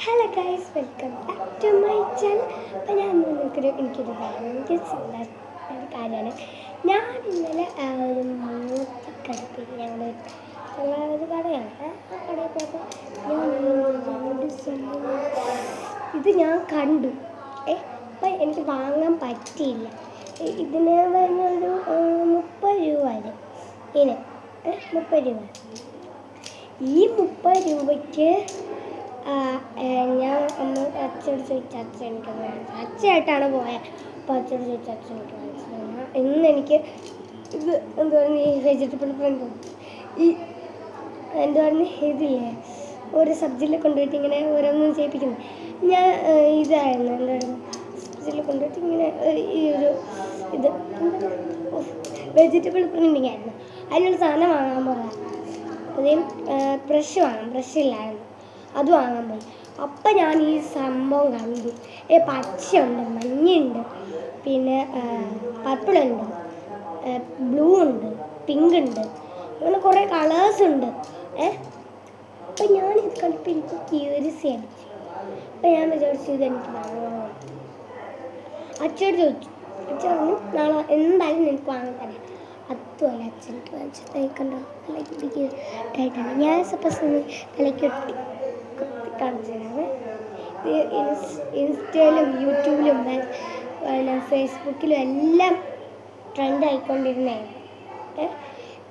Hello guys, welcome back to my channel. അപ്പോൾ ഞാൻ എനിക്കൊരു ഭയങ്കര ചിന്ത ഒരു കാര്യമാണ്. ഞാൻ ഇന്നലെ ഒരു മൂത്തിക്കടുപ്പിൽ ഞങ്ങളുടെ ഒരു കടയാണ്. ആ കടയിൽ പോയപ്പോൾ ഇത് ഞാൻ കണ്ടു. അപ്പം എനിക്ക് വാങ്ങാൻ പറ്റിയില്ല. ഇതിന് വരുന്നൊരു 30 രൂപ വരും. ഇതിന് 30 രൂപ. ഈ 30 രൂപയ്ക്ക് ഞാൻ ഒന്ന് അച്ഛനോട് ചോദിച്ചു. അച്ഛൻ എനിക്ക് അച്ഛനായിട്ടാണ് പോയത്. അപ്പോൾ അച്ഛനോട് ചോദിച്ചു. അച്ഛൻ എനിക്ക് മനസ്സിലായി. ഇന്ന് എനിക്ക് ഇത് എന്താ പറയുക, ഈ വെജിറ്റബിൾ പ്രിൻ്റ് ഈ എന്താ പറയുക, ഇതില്ലേ ഓരോ സബ്ജിയിൽ കൊണ്ടുപോയിട്ട് ഇങ്ങനെ ഓരോന്നും ചെയ്യിപ്പിക്കുന്നത്. ഞാൻ ഇതായിരുന്നു എന്താ പറയുക, സബ്ജിയിൽ കൊണ്ടുപോയിട്ട് ഇങ്ങനെ ഈ ഒരു ഇത് വെജിറ്റബിൾ പ്രിൻറ്റിങ് ആയിരുന്നു. അതിനുള്ള സാധനം വാങ്ങാൻ പോകാം. അതേം ബ്രഷ് വാങ്ങാം. ബ്രഷില്ലായിരുന്നു, അത് വാങ്ങാൻ പോയി. അപ്പം ഞാൻ ഈ സംഭവം കണ്ടു. പച്ചയുണ്ട്, മഞ്ഞയുണ്ട്, പിന്നെ പർപ്പിളുണ്ട്, ബ്ലൂ ഉണ്ട്, പിങ്ക് ഉണ്ട്, അങ്ങനെ കുറേ കളേഴ്സ് ഉണ്ട്. അപ്പം ഞാനിത് കണ്ടപ്പോൾ എനിക്ക് ക്യൂരിയസ് അടിച്ചു. അപ്പം ഞാൻ വിചാരിച്ചു ഇതെനിക്ക് വാങ്ങണം. അച്ഛനോട് ചോദിച്ചു. അച്ഛൻ പറഞ്ഞു നാളെ എന്തായാലും നിനക്ക് വാങ്ങാൻ തരാം. അതുപോലെ അച്ഛനക്ക് വാങ്ങിച്ച് തയ്ക്കണ്ടോ, തലയ്ക്ക് ഇട്ടായിട്ടാണ്. ഞാൻ സപ്പോസ് തലയ്ക്ക് കാണിച്ചതാണ്. ഇൻസ്റ്റയിലും യൂട്യൂബിലും പിന്നെ ഫേസ്ബുക്കിലും എല്ലാം ട്രെൻഡ് ആയിക്കൊണ്ടിരുന്നതാണ്.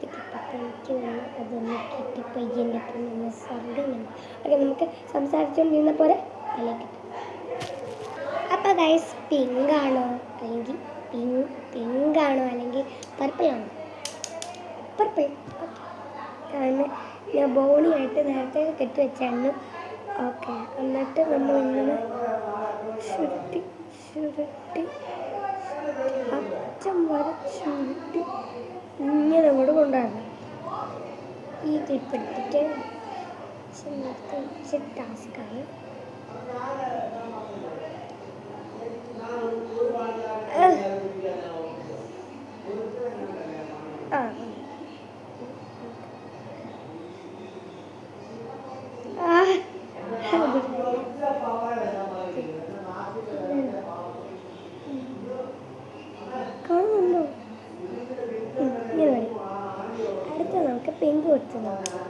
എനിക്ക് അതൊന്ന് കിട്ടി പയ്യൻ്റെ ഒപ്പം നിന്ന് സ്വർഗ്ഗമുണ്ട്. ഓക്കെ, നമുക്ക് സംസാരിച്ചുകൊണ്ടിരുന്ന പോലെ തലയ്ക്ക്. അപ്പോൾ ഗൈസ്, പിങ്കാണോ അല്ലെങ്കിൽ പിങ്കാണോ അല്ലെങ്കിൽ പർപ്പിളാണോ? പർപ്പിൾ. ഓക്കെ, ഞാൻ ബോണിയായിട്ട് നേരത്തെ കെട്ടിവെച്ചായിരുന്നു. ഓക്കെ, എന്നിട്ട് നമ്മളിങ്ങനെ ചുരുട്ടി അറ്റം വരെ ചുരുട്ടി ഇങ്ങനെ അങ്ങോട്ട് കൊണ്ടുവരണം. ഈ ക്ലിപ്പെടുത്തിട്ട് ഇച്ചിരി ടാസ്ക്കാണ്. കാണുന്നുണ്ടോ? ഇങ്ങനെ വരും. അടുത്ത നമുക്ക് പിങ്ക് കൊടുത്ത് നോക്കാം.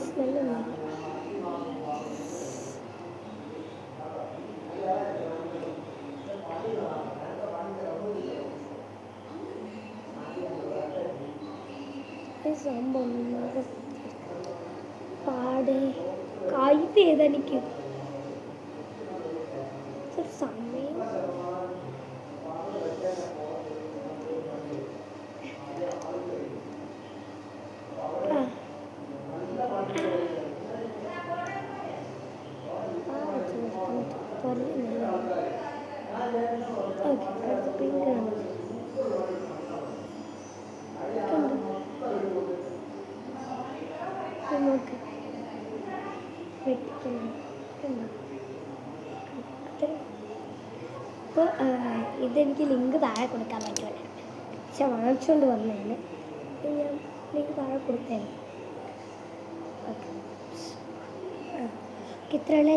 സ്മെല്ലുണ്ട്. സംഭവം പാടെ കായ്പ ചെയ്തെനിക്ക് സമയം. ഓക്കെ, അടുത്ത പിങ്കാണ്. നമുക്ക് വെട്ടിക്കണം. അപ്പോൾ ഇതെനിക്ക് ലിങ്ക് താഴെ കൊടുക്കാൻ പറ്റുമല്ലോ. പക്ഷെ വാങ്ങിച്ചുകൊണ്ട് വന്നതിന് ഞാൻ ലിങ്ക് താഴെ കൊടുത്തേനെ. ഓക്കെ, ഇത്രയുള്ള